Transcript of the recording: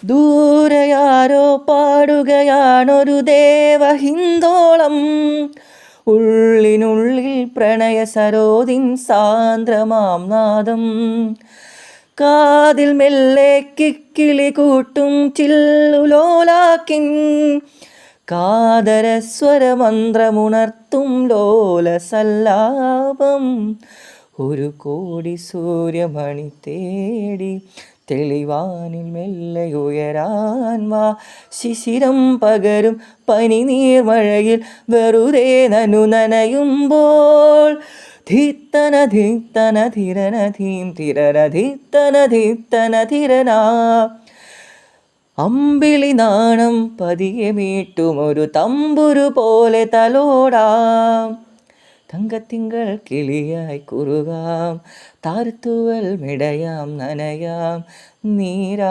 ദൂരെയാരോ പാടുകയാണൊരു ദേവഹിന്ദോളം. ഉള്ളിനുള്ളിൽ പ്രണയ സരോദിൻ സാന്ദ്രമാം നാദം. കാതിൽ മെല്ലെ കിക്കിളി കൂട്ടും ചില്ലുലോലാക്കിൻ കാതരസ്വരമന്ത്രമുണർത്തും ലോലസല്ലാപം. ഒരു കോടി സൂര്യമണി തേടി തെളിവാനിൽ മെല്ലെ ഉയരാൻ വാ. ശിശിരം പകരും പനിനീർമഴയിൽ വെറുതെ നനയുമ്പോൾ. ധിത്തന ധിത്തന ധിരന ധീം തിരന ധിത്തന ധിത്തന ധിരനാ. അമ്പിളി നാണം പതിയെ മീട്ടുമൊരു തമ്പുരു പോലെ തലോടാം. തങ്കത്തിങ്കൾ കിളിയായി കുറുകാം. താരത്തൂവൽ മിടയാം നനയാം നീരാ.